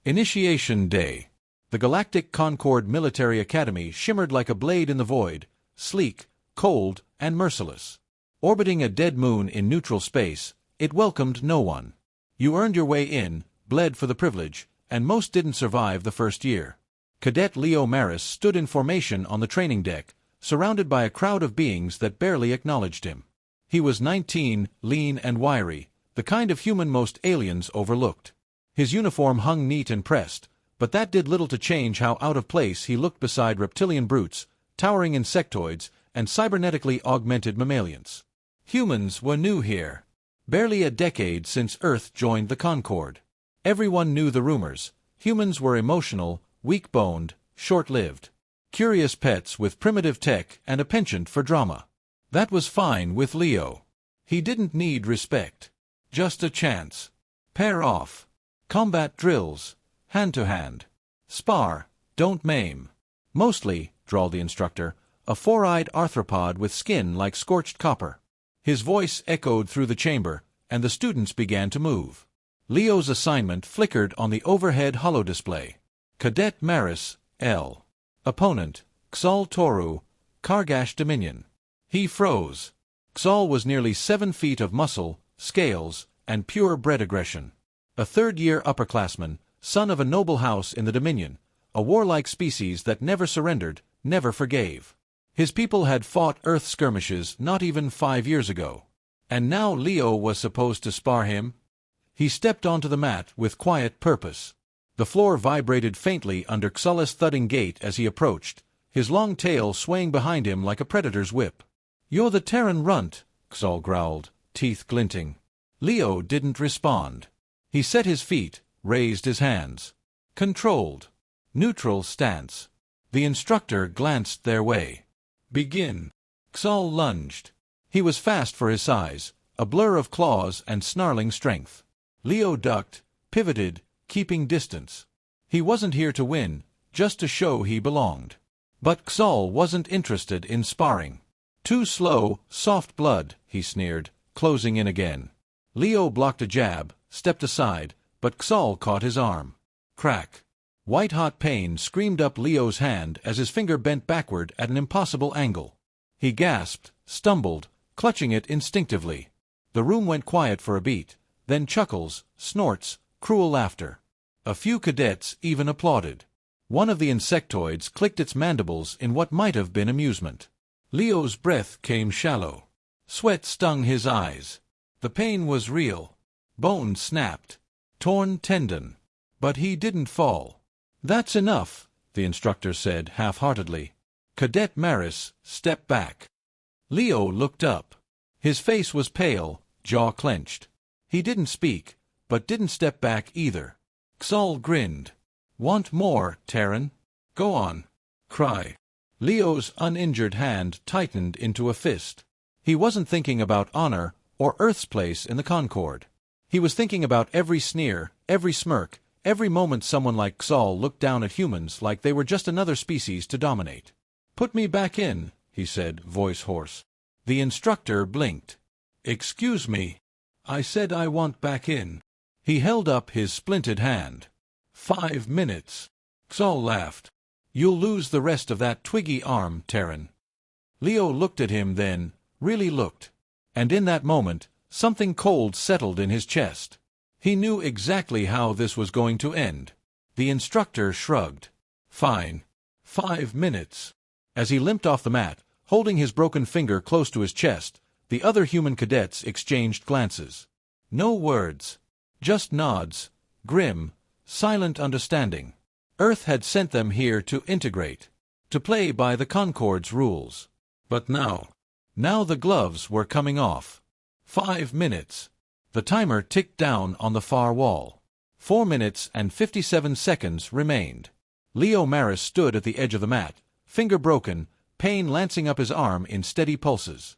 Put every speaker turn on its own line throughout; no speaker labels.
Initiation Day. The Galactic Concord Military Academy shimmered like a blade in the void, sleek, cold, and merciless. Orbiting a dead moon in neutral space, it welcomed no one. You earned your way in, bled for the privilege, and most didn't survive the first year. Cadet Leo Marris stood in formation on the training deck, surrounded by a crowd of beings that barely acknowledged him. He was 19, lean and wiry, the kind of human most aliens overlooked. His uniform hung neat and pressed, but that did little to change how out of place he looked beside reptilian brutes, towering insectoids, and cybernetically augmented mammalians. Humans were new here. Barely a decade since Earth joined the Concord. Everyone knew the rumors. Humans were emotional, weak-boned, short-lived. Curious pets with primitive tech and a penchant for drama. That was fine with Leo. He didn't need respect. Just a chance. Pair off. Combat drills. Hand-to-hand. Spar. Don't maim. Mostly, drawled the instructor, a four-eyed arthropod with skin like scorched copper. His voice echoed through the chamber, and the students began to move. Leo's assignment flickered on the overhead holodisplay. Cadet Marris, L. Opponent, Xol Toru, Kargash Dominion. He froze. Xol was nearly 7 feet of muscle, scales, and pure-bred aggression. A third-year upperclassman, son of a noble house in the Dominion, a warlike species that never surrendered, never forgave. His people had fought Earth skirmishes not even 5 years ago. And now Leo was supposed to spar him? He stepped onto the mat with quiet purpose. The floor vibrated faintly under Xol's thudding gait as he approached, his long tail swaying behind him like a predator's whip. "You're the Terran runt," Xol growled, teeth glinting. Leo didn't respond. He set his feet, raised his hands. Controlled. Neutral stance. The instructor glanced their way. "Begin." Xol lunged. He was fast for his size, a blur of claws and snarling strength. Leo ducked, pivoted, keeping distance. He wasn't here to win, just to show he belonged. But Xol wasn't interested in sparring. "Too slow, soft blood," he sneered, closing in again. Leo blocked a jab, stepped aside, but Xol caught his arm. Crack. White-hot pain screamed up Leo's hand as his finger bent backward at an impossible angle. He gasped, stumbled, clutching it instinctively. The room went quiet for a beat, then chuckles, snorts, cruel laughter. A few cadets even applauded. One of the insectoids clicked its mandibles in what might have been amusement. Leo's breath came shallow. Sweat stung his eyes. The pain was real. Bone snapped. Torn tendon. But he didn't fall. "That's enough," the instructor said half-heartedly. Cadet Marris, step back. Leo looked up. His face was pale, jaw clenched. He didn't speak, but didn't step back either. Xol grinned. "Want more, Terran? Go on. Cry." Leo's uninjured hand tightened into a fist. He wasn't thinking about honor or Earth's place in the Concord. He was thinking about every sneer, every smirk, every moment someone like Xol looked down at humans like they were just another species to dominate. "Put me back in," he said, voice hoarse. The instructor blinked. "Excuse me. I said I want back in." He held up his splinted hand. 5 minutes. Xol laughed. "You'll lose the rest of that twiggy arm, Terran." Leo looked at him then, really looked. And in that moment, something cold settled in his chest. He knew exactly how this was going to end. The instructor shrugged. "Fine. 5 minutes." As he limped off the mat, holding his broken finger close to his chest, the other human cadets exchanged glances. No words. Just nods. Grim, silent understanding. Earth had sent them here to integrate. To play by the Concord's rules. But now the gloves were coming off. 5 minutes. The timer ticked down on the far wall. 4 minutes and 57 seconds remained. Leo Marris stood at the edge of the mat, finger broken, pain lancing up his arm in steady pulses.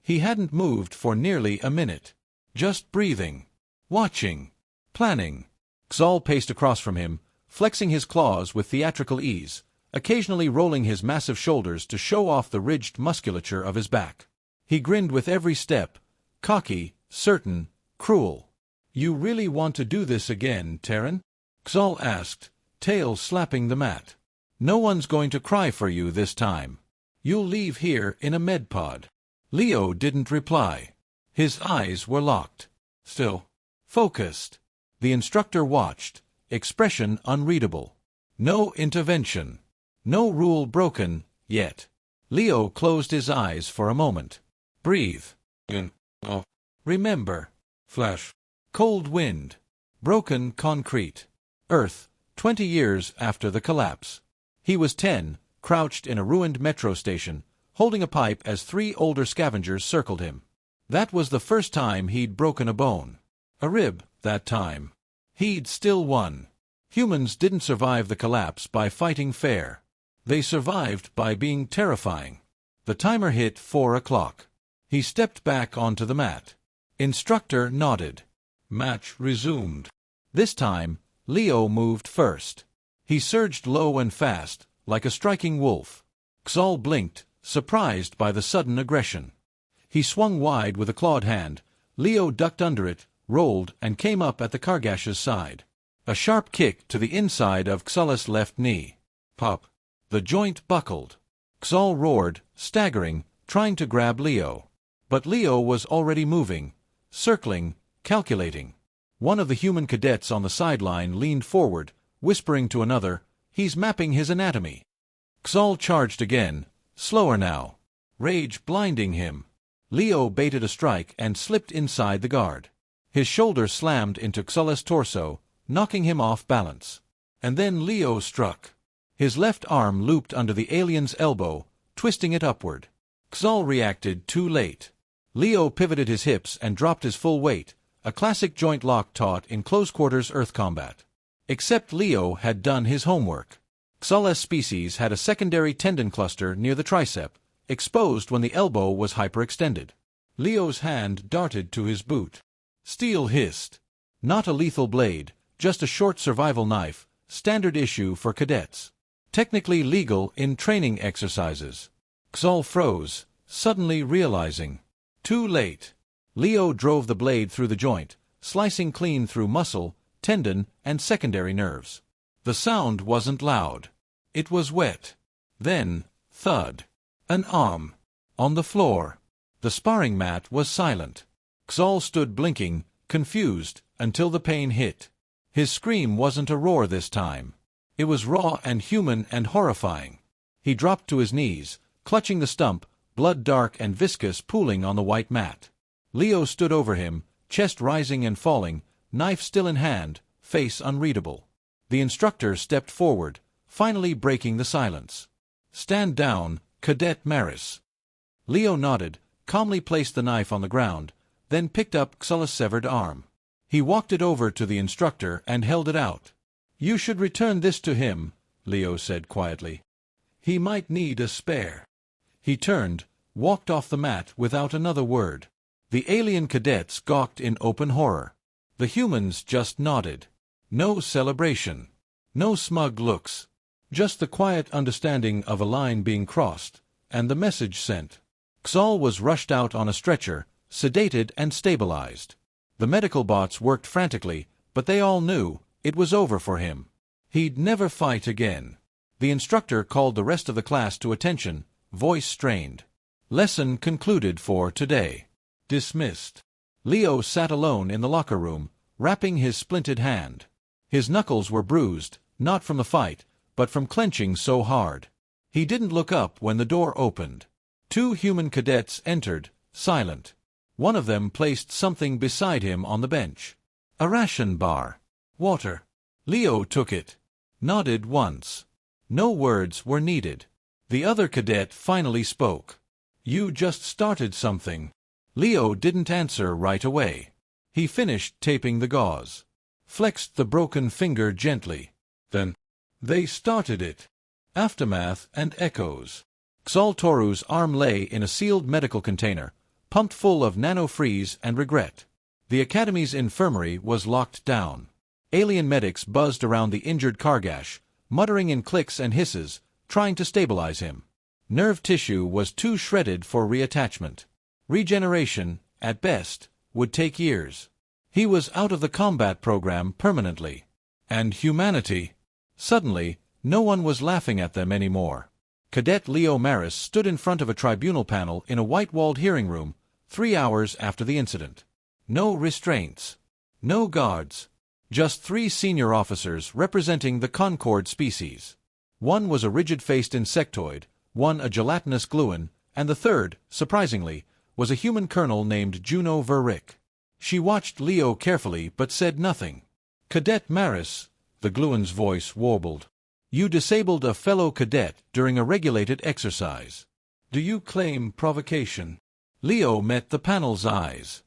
He hadn't moved for nearly a minute. Just breathing. Watching. Planning. Xol paced across from him, flexing his claws with theatrical ease, occasionally rolling his massive shoulders to show off the ridged musculature of his back. He grinned with every step, cocky, certain, cruel. "You really want to do this again, Terran?" Xol asked, tail slapping the mat. No one's going to cry for you this time. You'll leave here in a medpod. Leo didn't reply. His eyes were locked. Still. Focused. The instructor watched, expression unreadable. No intervention. No rule broken, yet. Leo closed his eyes for a moment. Breathe. In. Off. Remember. Flash. Cold wind. Broken concrete. Earth, 20 years after the collapse. He was 10, crouched in a ruined metro station, holding a pipe as 3 older scavengers circled him. That was the first time he'd broken a bone. A rib, that time. He'd still won. Humans didn't survive the collapse by fighting fair. They survived by being terrifying. The timer hit 4 o'clock. He stepped back onto the mat. Instructor nodded. Match resumed. This time, Leo moved first. He surged low and fast, like a striking wolf. Xol blinked, surprised by the sudden aggression. He swung wide with a clawed hand. Leo ducked under it, rolled, and came up at the Kargash's side. A sharp kick to the inside of Xol's left knee. Pop. The joint buckled. Xol roared, staggering, trying to grab Leo. But Leo was already moving, circling, calculating. One of the human cadets on the sideline leaned forward, whispering to another, "He's mapping his anatomy." Xol charged again, slower now. Rage blinding him. Leo baited a strike and slipped inside the guard. His shoulder slammed into Xol's torso, knocking him off balance. And then Leo struck. His left arm looped under the alien's elbow, twisting it upward. Xol reacted too late. Leo pivoted his hips and dropped his full weight, a classic joint lock taught in close-quarters Earth combat. Except Leo had done his homework. Xol's species had a secondary tendon cluster near the tricep, exposed when the elbow was hyperextended. Leo's hand darted to his boot. Steel hissed. Not a lethal blade, just a short survival knife, standard issue for cadets. Technically legal in training exercises. Xol froze, suddenly realizing. Too late. Leo drove the blade through the joint, slicing clean through muscle, tendon, and secondary nerves. The sound wasn't loud. It was wet. Then, thud. An arm. On the floor. The sparring mat was silent. Xol stood blinking, confused, until the pain hit. His scream wasn't a roar this time. It was raw and human and horrifying. He dropped to his knees, clutching the stump, blood dark and viscous pooling on the white mat. Leo stood over him, chest rising and falling, knife still in hand, face unreadable. The instructor stepped forward, finally breaking the silence. "Stand down, Cadet Marris." Leo nodded, calmly placed the knife on the ground, then picked up Xol's severed arm. He walked it over to the instructor and held it out. "You should return this to him," Leo said quietly. "He might need a spare." He turned, walked off the mat without another word. The alien cadets gawked in open horror. The humans just nodded. No celebration. No smug looks. Just the quiet understanding of a line being crossed, and the message sent. Xol was rushed out on a stretcher, sedated and stabilized. The medical bots worked frantically, but they all knew it was over for him. He'd never fight again. The instructor called the rest of the class to attention, voice strained. Lesson concluded for today. Dismissed. Leo sat alone in the locker room, wrapping his splinted hand. His knuckles were bruised, not from the fight, but from clenching so hard. He didn't look up when the door opened. 2 human cadets entered, silent. One of them placed something beside him on the bench. A ration bar. Water. Leo took it. Nodded once. No words were needed. The other cadet finally spoke. "You just started something." Leo didn't answer right away. He finished taping the gauze. Flexed the broken finger gently. Then, they started it. Aftermath and echoes. Xol Toru's arm lay in a sealed medical container, pumped full of nanofreeze and regret. The Academy's infirmary was locked down. Alien medics buzzed around the injured Kargash, muttering in clicks and hisses, trying to stabilize him. Nerve tissue was too shredded for reattachment. Regeneration, at best, would take years. He was out of the combat program permanently. And humanity. Suddenly, no one was laughing at them anymore. Cadet Leo Marris stood in front of a tribunal panel in a white-walled hearing room, 3 hours after the incident. No restraints. No guards. Just 3 senior officers representing the Concord species. One was a rigid-faced insectoid, one a gelatinous gluon, and the third, surprisingly, was a human colonel named Juno Verrick. She watched Leo carefully but said nothing. "Cadet Marris," the gluon's voice warbled. "You disabled a fellow cadet during a regulated exercise. Do you claim provocation?" Leo met the panel's eyes.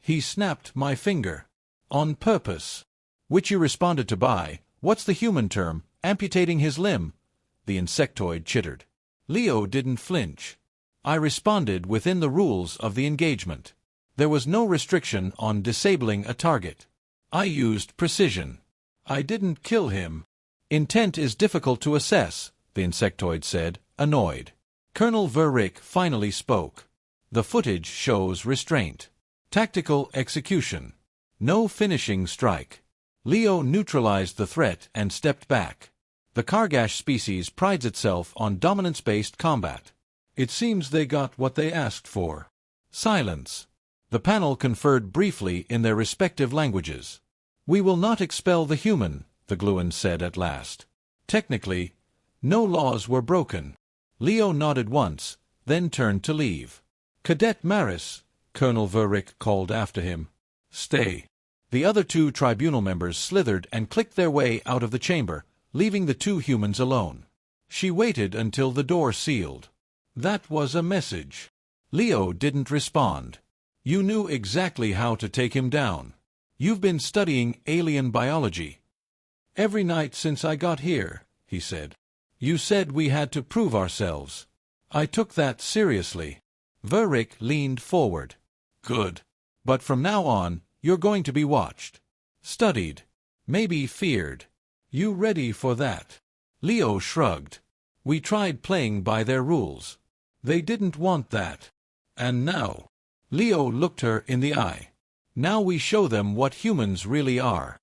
"He snapped my finger. On purpose." "Which you responded to by, what's the human term, amputating his limb?" the insectoid chittered. Leo didn't flinch. "I responded within the rules of the engagement. There was no restriction on disabling a target. I used precision. I didn't kill him." "Intent is difficult to assess," the insectoid said, annoyed. Colonel Verrick finally spoke. "The footage shows restraint. Tactical execution. No finishing strike." Leo neutralized the threat and stepped back. The Kargash species prides itself on dominance-based combat. "It seems they got what they asked for." Silence. The panel conferred briefly in their respective languages. "We will not expel the human," the gluon said at last. "Technically, no laws were broken." Leo nodded once, then turned to leave. "Cadet Marris," Colonel Verrick called after him. "Stay." The other 2 tribunal members slithered and clicked their way out of the chamber, leaving the 2 humans alone. She waited until the door sealed. "That was a message." Leo didn't respond. "You knew exactly how to take him down. You've been studying alien biology." "Every night since I got here," he said. "You said we had to prove ourselves. I took that seriously." Verrick leaned forward. "Good. But from now on, you're going to be watched. Studied. Maybe feared. You ready for that?" Leo shrugged. "We tried playing by their rules. They didn't want that. And now..." Leo looked her in the eye. "Now we show them what humans really are."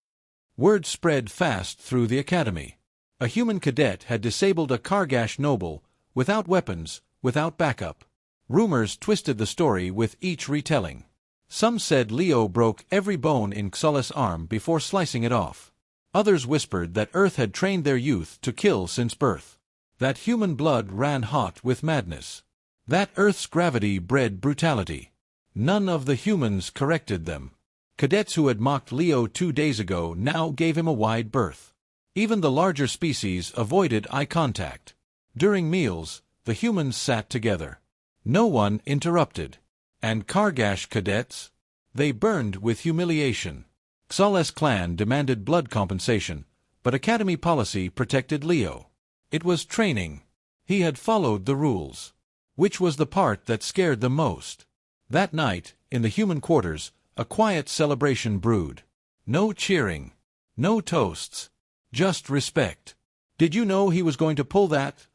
Word spread fast through the academy. A human cadet had disabled a Kargash noble, without weapons, without backup. Rumors twisted the story with each retelling. Some said Leo broke every bone in Xola's arm before slicing it off. Others whispered that Earth had trained their youth to kill since birth. That human blood ran hot with madness. That Earth's gravity bred brutality. None of the humans corrected them. Cadets who had mocked Leo 2 days ago now gave him a wide berth. Even the larger species avoided eye contact. During meals, the humans sat together. No one interrupted. And Kargash cadets? They burned with humiliation. Xola's clan demanded blood compensation, but Academy policy protected Leo. It was training. He had followed the rules. Which was the part that scared them most? That night, in the human quarters, a quiet celebration brewed. No cheering. No toasts. Just respect. "Did you know he was going to pull that?"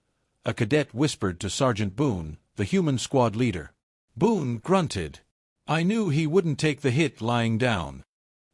a cadet whispered to Sergeant Boone, the human squad leader. Boone grunted. "I knew he wouldn't take the hit lying down."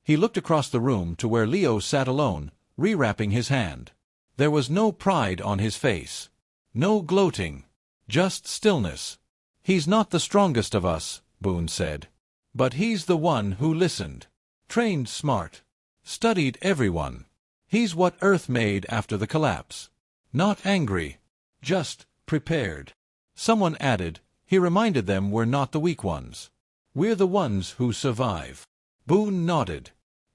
He looked across the room to where Leo sat alone, rewrapping his hand. There was no pride on his face. No gloating. Just stillness. "He's not the strongest of us," Boone said. "But he's the one who listened. Trained smart. Studied everyone. He's what Earth made after the collapse. Not angry. Just prepared." Someone added, "He reminded them we're not the weak ones. We're the ones who survive." Boone nodded.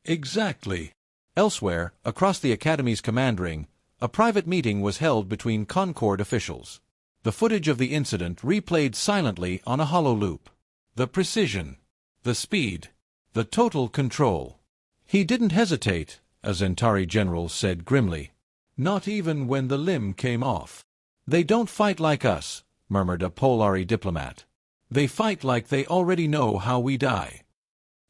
"Exactly." Elsewhere, across the Academy's command ring, a private meeting was held between Concord officials. The footage of the incident replayed silently on a hollow loop. The precision. The speed. The total control. "He didn't hesitate," a Zentari general said grimly. "Not even when the limb came off." "They don't fight like us," murmured a Polari diplomat. "They fight like they already know how we die."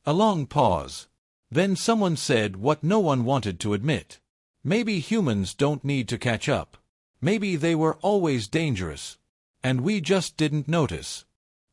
A long pause. Then someone said what no one wanted to admit. "Maybe humans don't need to catch up. Maybe they were always dangerous. And we just didn't notice.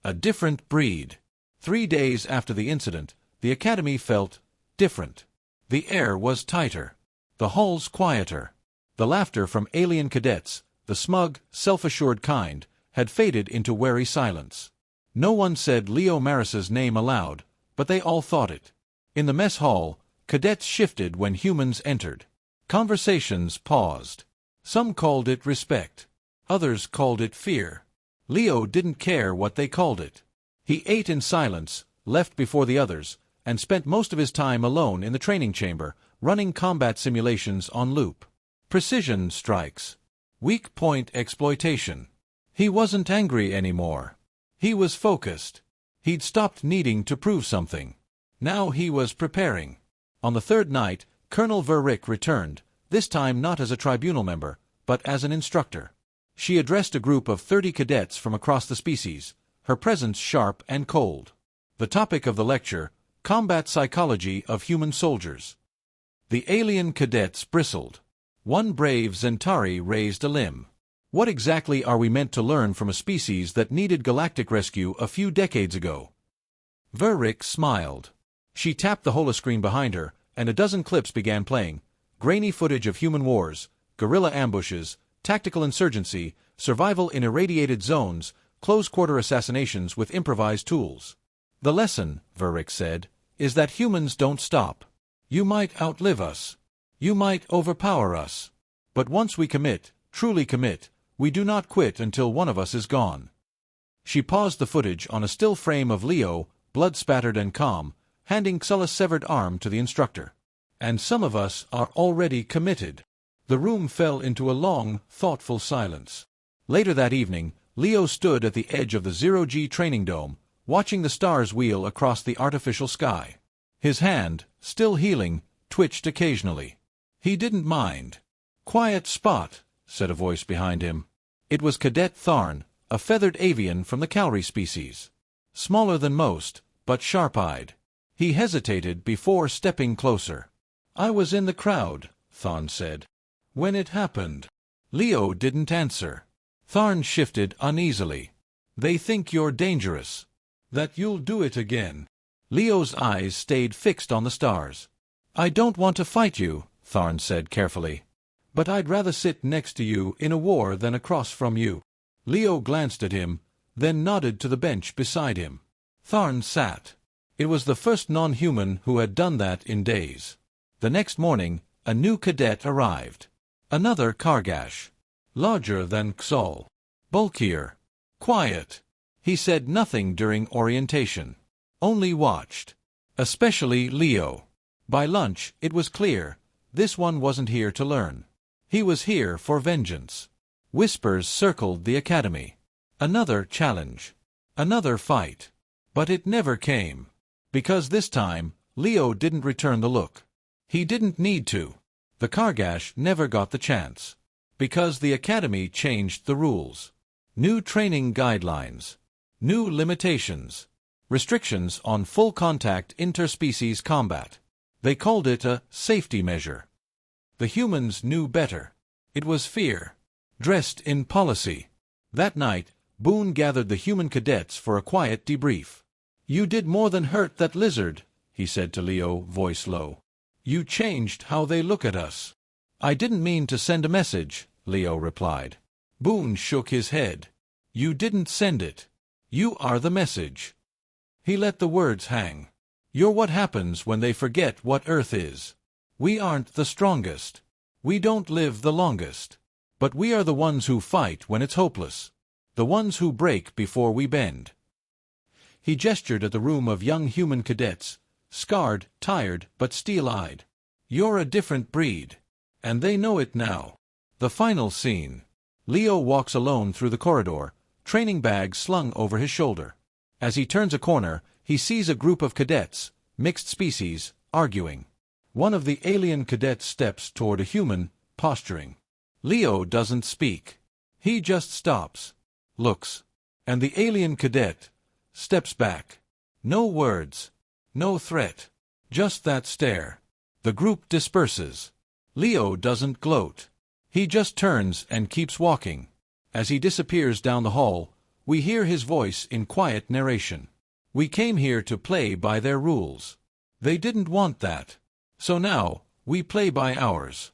A different breed." 3 days after the incident, the Academy felt different. The air was tighter. The hall's quieter. The laughter from alien cadets, the smug, self-assured kind, had faded into wary silence. No one said Leo Marris's name aloud, but they all thought it. In the mess hall, cadets shifted when humans entered. Conversations paused. Some called it respect. Others called it fear. Leo didn't care what they called it. He ate in silence, left before the others, and spent most of his time alone in the training chamber, running combat simulations on loop. Precision strikes. Weak point exploitation. He wasn't angry anymore. He was focused. He'd stopped needing to prove something. Now he was preparing. On the third night, Colonel Verrick returned, this time not as a tribunal member, but as an instructor. She addressed a group of 30 cadets from across the species, her presence sharp and cold. The topic of the lecture, Combat Psychology of Human Soldiers. The alien cadets bristled. One brave Zentari raised a limb. What exactly are we meant to learn from a species that needed galactic rescue a few decades ago? Verrick smiled. She tapped the holoscreen behind her, and a dozen clips began playing. Grainy footage of human wars, guerrilla ambushes, tactical insurgency, survival in irradiated zones, close-quarter assassinations with improvised tools. The lesson, Verrick said, is that humans don't stop. You might outlive us. You might overpower us. But once we commit, truly commit, we do not quit until one of us is gone. She paused the footage on a still frame of Leo, blood-spattered and calm, handing Xulla's severed arm to the instructor. And some of us are already committed. The room fell into a long, thoughtful silence. Later that evening, Leo stood at the edge of the Zero-G training dome, watching the stars wheel across the artificial sky. His hand, still healing, twitched occasionally. He didn't mind. "Quiet spot," said a voice behind him. It was Cadet Tharn, a feathered avian from the Cowrie species. Smaller than most, but sharp-eyed. He hesitated before stepping closer. "I was in the crowd," Tharn said. "When it happened." Leo didn't answer. Tharn shifted uneasily. "They think you're dangerous. That you'll do it again." Leo's eyes stayed fixed on the stars. "I don't want to fight you," Tharn said carefully. "But I'd rather sit next to you in a war than across from you." Leo glanced at him, then nodded to the bench beside him. Tharn sat. It was the first non-human who had done that in days. The next morning, a new cadet arrived. Another Kargash. Larger than Xol. Bulkier. Quiet. He said nothing during orientation. Only watched. Especially Leo. By lunch, it was clear, this one wasn't here to learn. He was here for vengeance. Whispers circled the academy. Another challenge. Another fight. But it never came. Because this time, Leo didn't return the look. He didn't need to. The Kargash never got the chance. Because the academy changed the rules. New training guidelines. New limitations. Restrictions on full-contact interspecies combat. They called it a safety measure. The humans knew better. It was fear, dressed in policy. That night, Boone gathered the human cadets for a quiet debrief. "You did more than hurt that lizard," he said to Leo, voice low. "You changed how they look at us." "I didn't mean to send a message," Leo replied. Boone shook his head. "You didn't send it. You are the message." He let the words hang. "You're what happens when they forget what Earth is. We aren't the strongest. We don't live the longest. But we are the ones who fight when it's hopeless. The ones who break before we bend." He gestured at the room of young human cadets, scarred, tired, but steel-eyed. "You're a different breed. And they know it now." The final scene. Leo walks alone through the corridor, training bag slung over his shoulder. As he turns a corner, he sees a group of cadets, mixed species, arguing. One of the alien cadets steps toward a human, posturing. Leo doesn't speak. He just stops, looks. And the alien cadet steps back. No words. No threat. Just that stare. The group disperses. Leo doesn't gloat. He just turns and keeps walking. As he disappears down the hall, we hear his voice in quiet narration. "We came here to play by their rules. They didn't want that. So now, we play by ours."